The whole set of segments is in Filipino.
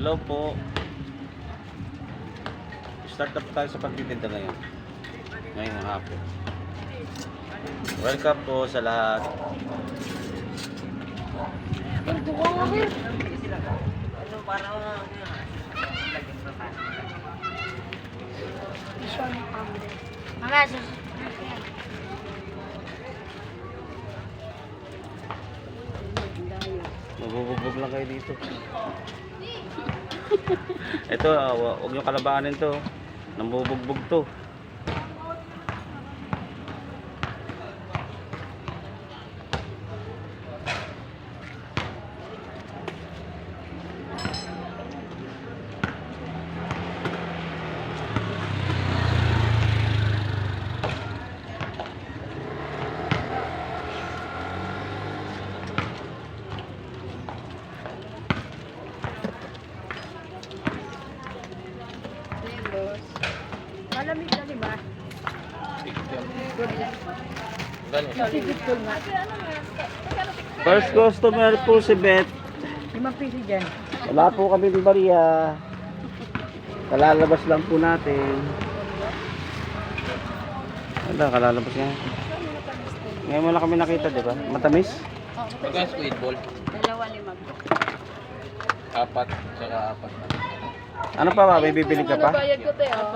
Hello po. Start up tayo sa pagtitinda ngayon. Ngayong hapon. Welcome po sa lahat. Mabubugbog lang kayo dito. Ito, huwag nyo kalabanin to. Nambubugbog to. Malamig na, di ba? First customer po si Beth. 5 piso dyan. Wala po kami ni Maria. Kalalabas lang po natin. Wala, kalalabas nga. Ngayon mo lang kami nakita, di ba? Matamis? Magkano squid ball? 2.5. 4, tsaka 4. Ano pa ba? May bibili ka pa? Bayad ko tayo.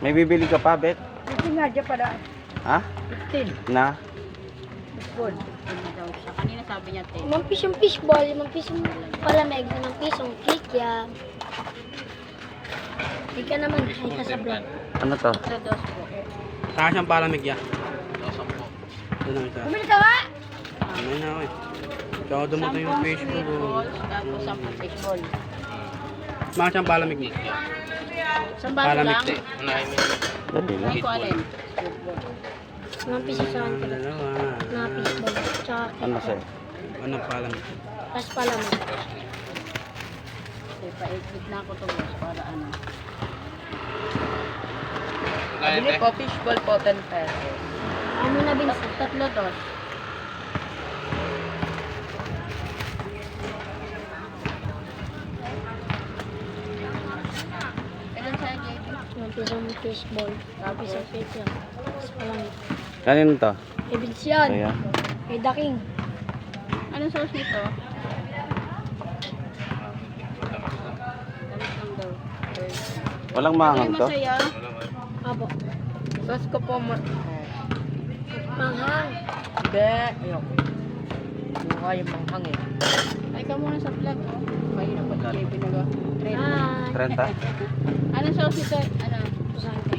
May bibili ka pa, Beth? 15 nga dyan pala. Ha? 15. Na? Good. Kanina sabi niya 10. 5 pisong fishball, 5 pisong palamig, 5 pisong kikya. Hindi ka naman, ay ka sa vlog. Ano to? Sa dos po. Saka siyang palamig ya. 10. Ito lang isa. Bumili ka ba? Ano na ako eh. Tsaka dumating yung fish sweet ball. balls, tapos 10 fishball. Saka siyang palamig mo. Isang baso Palamig lang. te. Unahin mo yun. Dali lang. Hindi ko alin. Sweet ball. 5 piso sa akin. Dalawa. 5 fishball. Tsaka Ano kikya. sa'yo? Ano palamig? Tapos palamig. Okay, pa-exit na ako to boss para ano. Bili po fishball po 10 pesos. Ano na binsa? Tatlo dos. Ilan sa'yo, JB? 5 pisong fishball. 5 pisong kikya. Tapos palamig. Kanino to? Ibig yan. Kaya? Kay The King. Anong sauce nito? Tamis lang daw. Walang maangang to? Masaya. Apo. Sauce ko po Manghang. Hindi. Ayoko. Buka yung manghang eh. Ay ka muna sa vlog oh. Kayo na pag JB naga. Ah. 30? Anong sauce nito? Ano? Saan ka?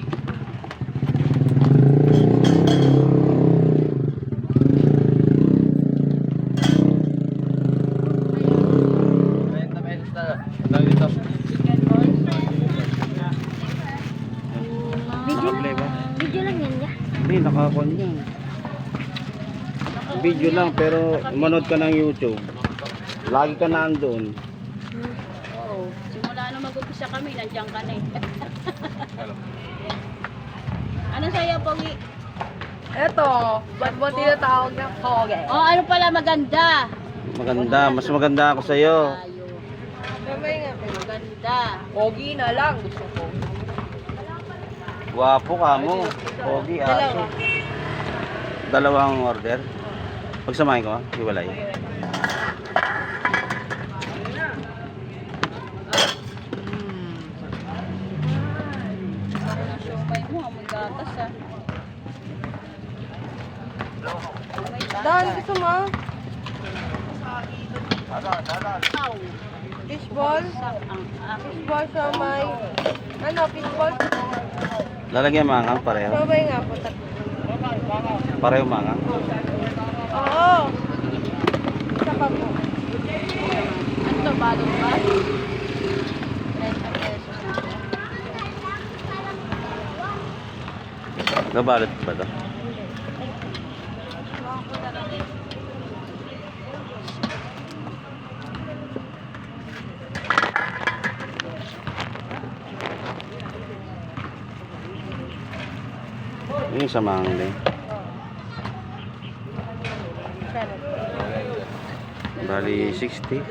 Chicken balls. Nakaplay ba? Video lang yan, ya. Hindi, nakakon yan. Video lang, pero manood ka ng YouTube. Lagi ka nandun. Oo. Simula nung mag-umpisa kami, nandiyan ka na eh. Ano sa'yo, Pogi? Eto, ba't mo tinatawag na koge? Oh, ano pala maganda? Maganda, mas maganda ako sa'yo. Tayo. Kamay nga. Maganda. Kogi na lang, gusto ko. Guwapo ka mo. Pogi, aso. Dalawang order. Pagsamahin ko, hiwalay. Ako ng siomay mo, amoy gatas ah. Amoy gatas. Dan, gusto mo? Ow. Fishball? Fishball siya may... Ano, fishball? Lalagyan mangang pareho. Sabay nga po. Pareho mangang. Oo. Isa pa po. Ano to, balot ba? 30 pesos na siya. Nabalot ba ito? Yung sa mangang din. Bali 60.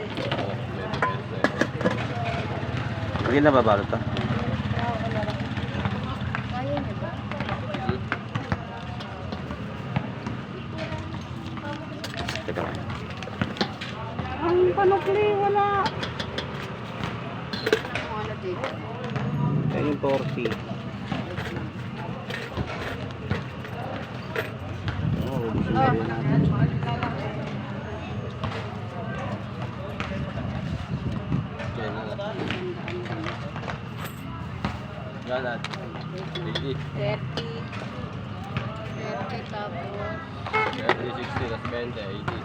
Hindi na babalot to. Kaya niya ba? Teka lang. Ang panukli, wala. Ano dito? Ayun yung 40. Oh, gusto na rin natin. Galat. 30. 30 tapos. 360 tas 20, 80.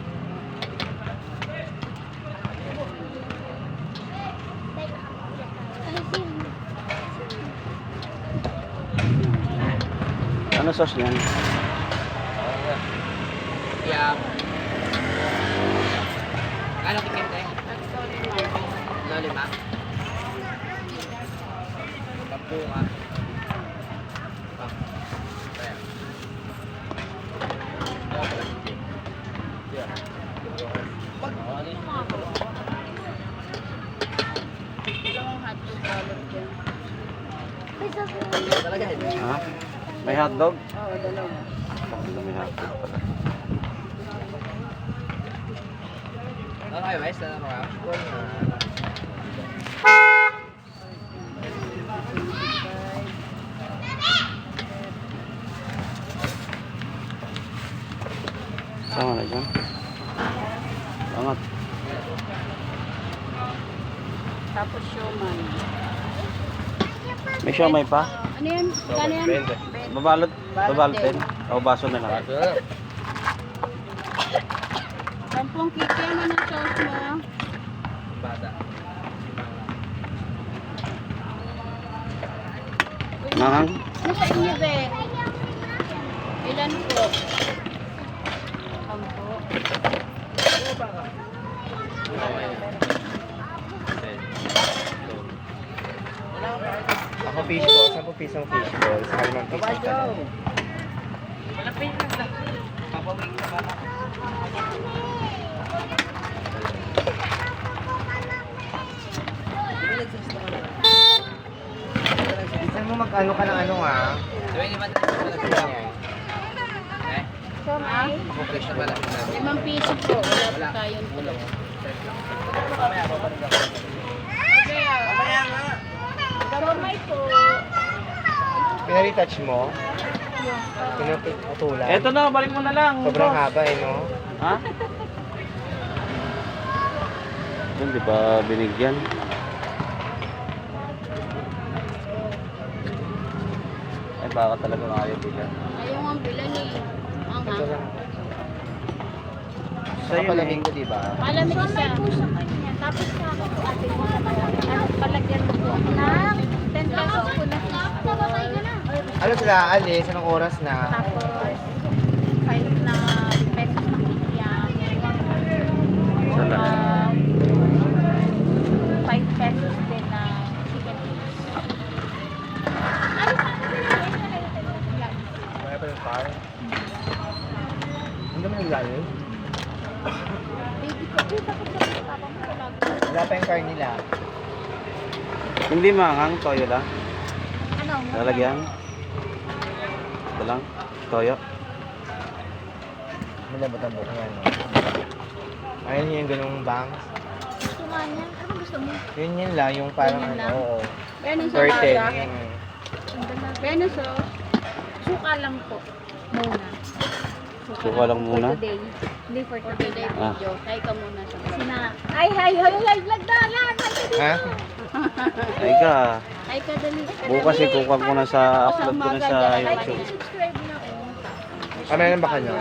Ano sauce niyan? Yeah. Kano tikim tayo? No, 5? Tapo ka. Ha? May hotdog? Oo, dalawa. May hotdog pala. Ano kayo, guys? Ano kayo? Sama na dyan. Angat. Tapos siomay. May siomay pa? Ano yan? Kano yan? Babalot. Babalot din. O baso na lang. Sampung kiki ano ng sauce mo? Bata. Mangang. Ano sa inyo, be? Ilan po? 10. Ako fish balls. 10 pisong fish balls. Sa 5 pisong talong. Isa mo mag-ano ka ng ano ha? Siomay? 5 piso po. Wala po tayong tulong. Siomay po. Pinaretouch mo? Pinutulan? Eto na, balik mo na lang. Sobrang boss. haba eh, no? Ha? Yun, di ba binigyan? Ay, baka talaga ayaw bilan. Ayaw ang bilan eh. Ang Ito hang. lang. Sa'yo na Palamig ko, di ba? Malamig siya. Sa kanya. Tapos sa ako po ate mo sa ano, palagyan mo po ako ng 10 pesos po na Sababay ka na. Ano sila alis? Anong oras na? tapos 5 na pesos na kikiam. Salamat. 5 pesos din na chicken wings. Ano pa? Kaya pa yung car? Hindi mo naglayo? Baby ko, bakit sa papa mo talaga? Wala pa yung car nila. Hindi mangang, toyo lang. Ano? Lalagyan. Ito lang. Toyo. Malabot ang buko yan. Ayun yung ganung bangs. Gusto nga niya. Ano gusto mo? Yun lang, yung parang Ganyan lang? ano, oo. Pero sa Curtain. bata, pero so, suka lang po. Muna. Suka lang muna? For today. Hindi for today Ah. video. Hi ka muna sa Sina. Ay, vlog na lang. Ha? Ay ka. Hi ka dali. Bukas ikukuha ko na sa upload ko na sa YouTube. Subscribe na oh. Ah, meron ba kayo?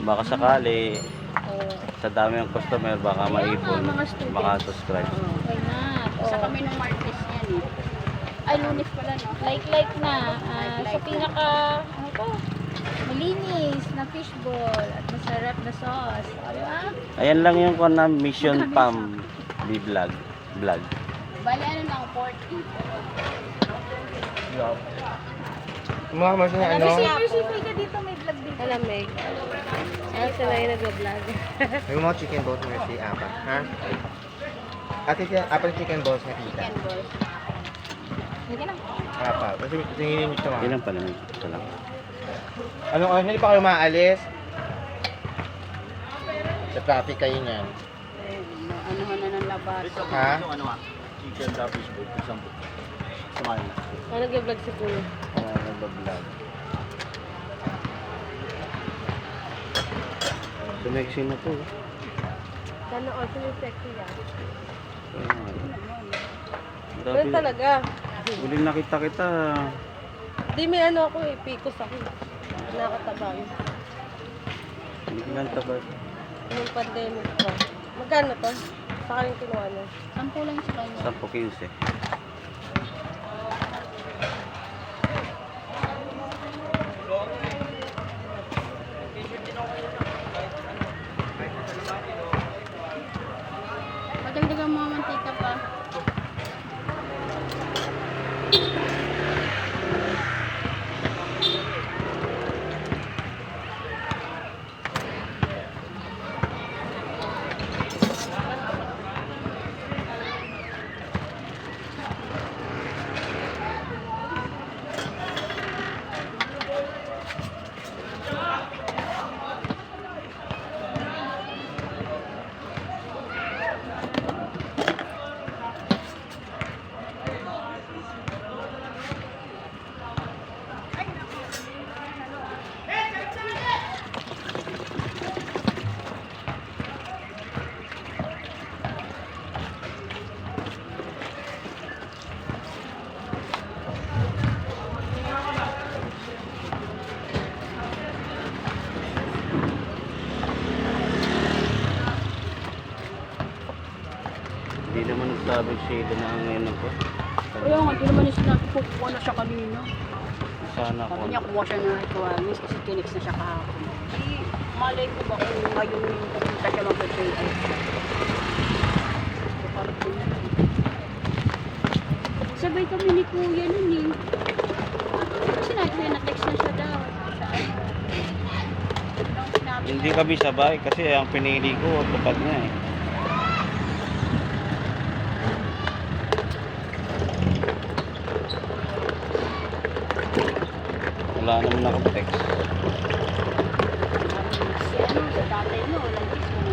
Baka sakali, Oh. sa dami ng customer, baka maipon, maka-subscribe. Why not? Isa kami ng Martes yan eh. Ay, Lunes pala no. Like na. Sa pinaka, ano to? Malinis na fishball at masarap na sauce. Diba? Ayan lang yung kung na Mission Pam B-vlog. Vlog. Bali, ano lang, 40. Mga mas na ano, Sipay ka dito, may vlog dito. Alamig. Ano sila yung nag-vlog? yung mga chicken balls na si Apa. Ha? Ate, apat chicken balls na kita. Chicken balls. Sige na. Apa, kasi tinginin niyo siya. Ilan pala? Ito lang. Anong oras? Hindi pa kayo maalis? Sa traffic kayo niyan. Ano na ng labas. Ha? Ano ah? Chicken tapos food. Isang food. Samahin na. Ano nag-vlog si Kuya? Nagbablog. Sumexy na to. Sana also yung sexy yan. Grabe. Pero talaga. Huling nakita kita. Di may ano ako eh, picos ako. Nakatabang. Ilan tabas? Nung pandemic pa. Magkano to? Sa kanyang kinuha niya. Sampu lang sa kanya. 10-15. Madagdagan mga mantika pa. Hindi naman nagsabi siya na ngayon ako. Kaya nga, di naman yung sinabi ko, kuha na siya kanina. Sana ako. Sabi niya, kuha siya na requirements kasi tinex na siya kahapon. Di, malay ko ba kung ngayon yung pupunta siya mag-trade. Sabay kami ni Kuya nun eh. Sinabi ko na text na siya daw. Saan? Nung sinabi Hindi niya, kami sabay kasi ang pinili ko, tupad niya eh. Wala naman ako text. si ano, sa tatay mo, walang text mo.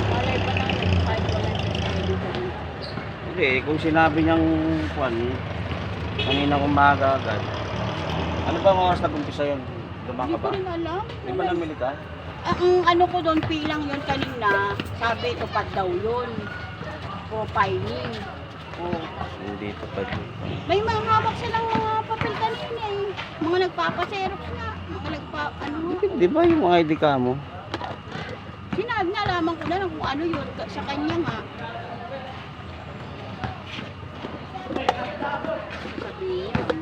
Malay pa namin, kahit walang text na dito rin. Hindi, kung sinabi niyang kwan, kanina umaga agad. Ano ba ang oras nag-umpisa yun? Lumang Hindi ka ko ba? rin alam. Di ba namili ka? Ang ano ko doon, pilang yun kanina, sabi tupad daw yun. Profiling. Oh. Hindi tupad. May mga hawak silang mga papel kanina eh. Mga nagpapaserox na. Mga ano. Di ba yung ID ka mo? Sinabi na, alaman ko na lang kung ano yun. Sa kanya nga. Sabi yun.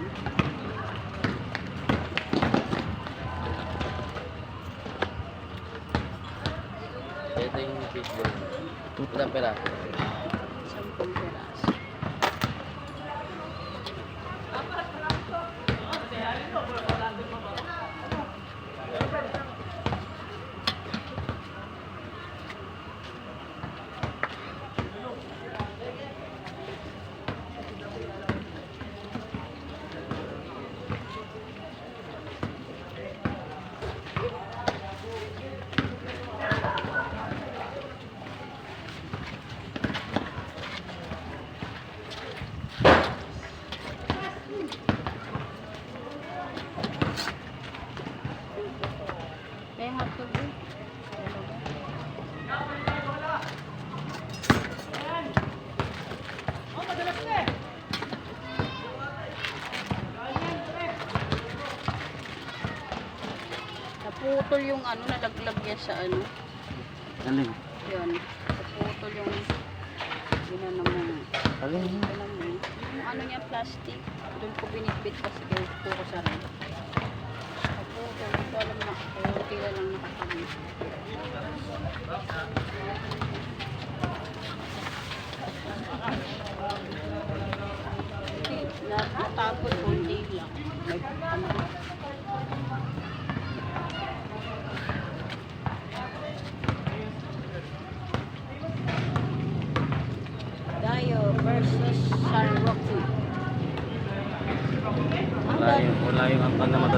Ito yung fishball. Ilang pera? 10 peraso. May hotdog eh. Naputol yung ano, nalaglag yan sa ano. Alin? Yan. Naputol yung ginano mo. Alin? Alam mo, yung ano niya, plastic. Doon ko binitbit kasi ko sa rin. Naputol. Hindi ko alam na. Kaya tila lang nakatabi. Natapos ko, hindi lang. May ano. Dayo versus San Roque.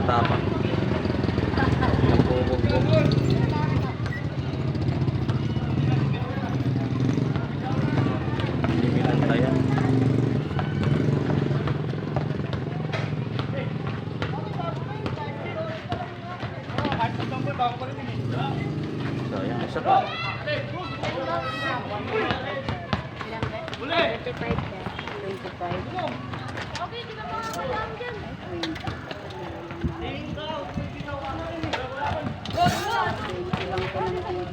matapang. Nagbubugbog. Hindi binantayan. Sayang, isa pa. Ilang ba? 25 ka. 25. Okay, di ba mga madam dyan? 20 lang ko ng 20.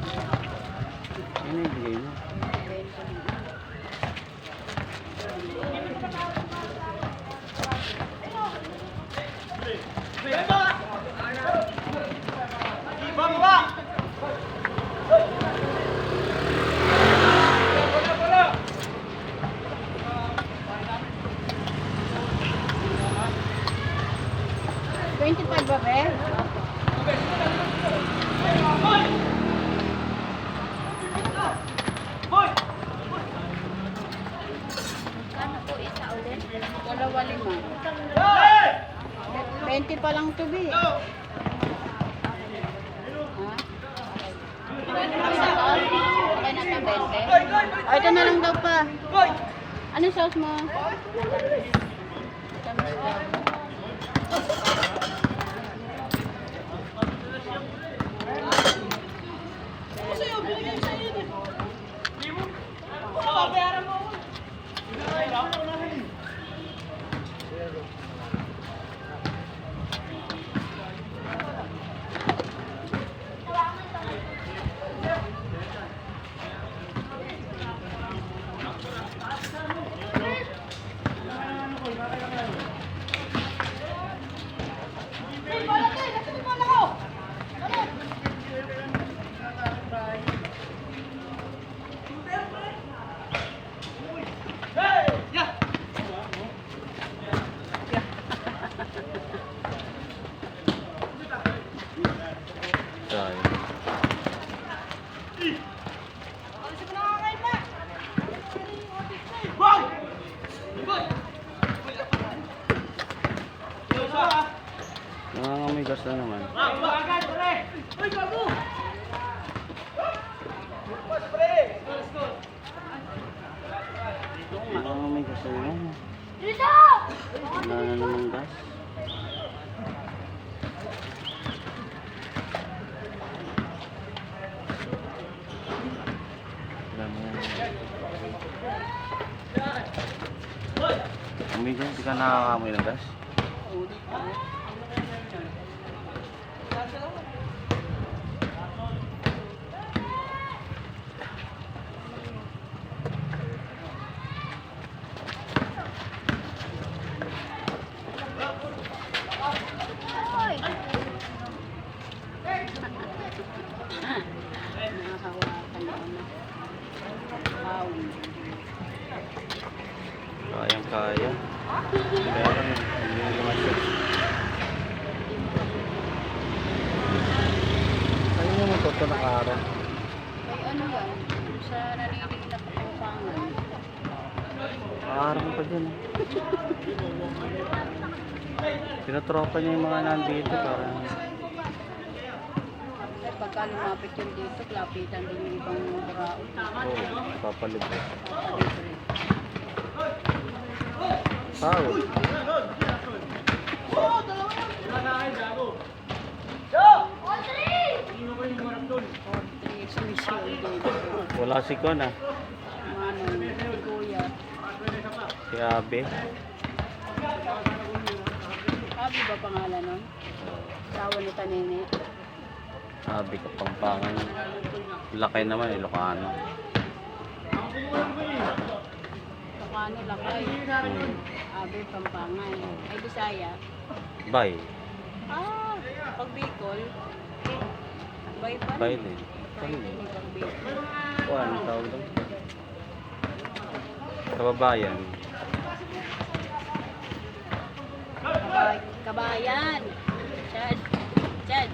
Ano yung bigay mo? 20. $25 ba, be? Kano po isa ulit? Dalawa lima. 20 pa lang to, be. Ha? Okay na to, 20? Ito na lang daw pa. Anong sauce mo? Tamis daw. Sayang. Nangangamoy gas na naman. Nangangamoy gas na naman. Wala na naman gas. Wala na yan. Amoy dyan, di ka nakakamoy ng gas? Nakahawakan na ano. Wow. Kayang-kaya. Kaya lang, hindi yung lumasyon. Ayun yung matuto ng araw. May ano yan? Sa narinig na kapupangan. Araw pa dyan. Tinatropa niya yung mga nandito para Pagka lumapit yun dito, lapitan din yung ibang barao. papalibot. Foul. Wala si Kon ah. Manong, kuya. Si Abe. Abi ba pangalan nun? Sawa ni Tanene. Abe Kapampangan. Lakay naman eh, Ilocano. Ilocano, Lakay. Abi, Pampangan. Ay, Bisaya. Bay. Ah, pag Bicol. Bay pa. Bay din. Bay din, pag Bicol. Ano tawag doon? Kababayan. Kabayan. Chad. Chad.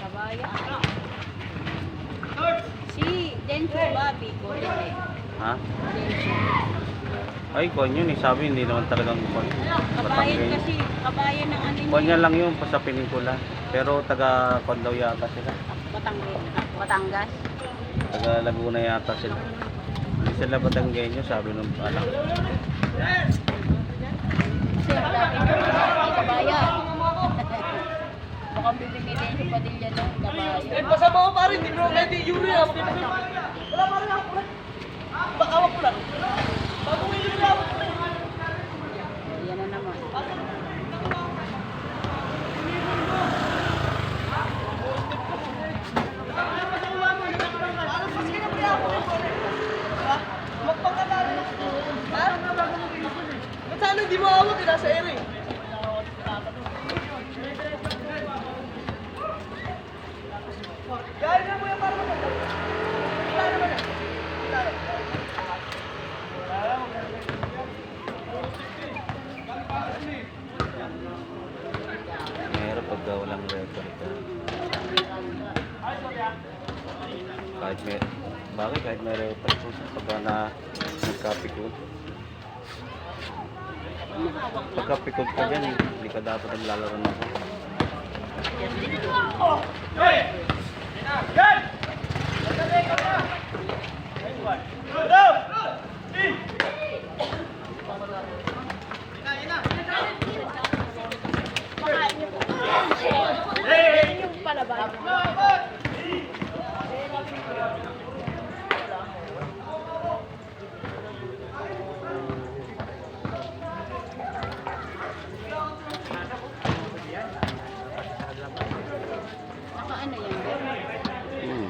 Kabayan. Si Denso ba, Bicol? Hindi. Ha? Denso. Ay, kwan yun eh. Sabi, hindi naman talagang kwan. Kabayan kasi, kabayan ng ano Kwan yan lang yun, pa sa pelikula. Pero taga kwan daw yata sila. Batangas. Taga Laguna yata sila. Hindi sila Batanggenyo, sabi nung alam. Kasi ang dami ng kabayan. Mukhang bibigyan sa Padilla ng kabayan. Pasama ko pa rin, hindi mo pwede yuri ah. Wala pa rin ako. Bakawak ko lang. Bago may yuri ako. Yan na naman. Ba't sana hindi mo awag eh, nasa ere. Gaya na mo yan para maganda. Wala naman eh. Wala. Mahirap pag walang record ka. Kahit may, bakit kahit may record ko pagka na nagkapikot. Pagkapikot ka dyan, hindi ka dapat naglalaro na ako. Yung palaban. Naka ano yan? Hmm.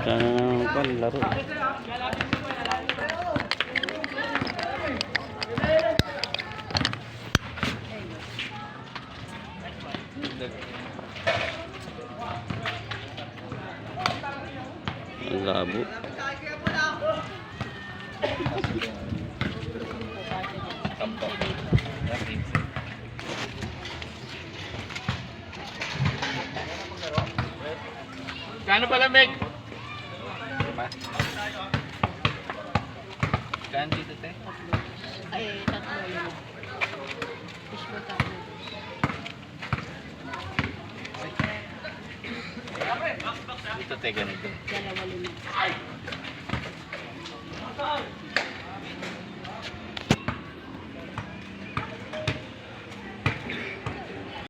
Sana kan laro. Ang labo. Kano pala, Meg? Kano dito, te? Ay, tatlo yun. Fishball tatlo. Dito, te, ganito. Dalawa lima.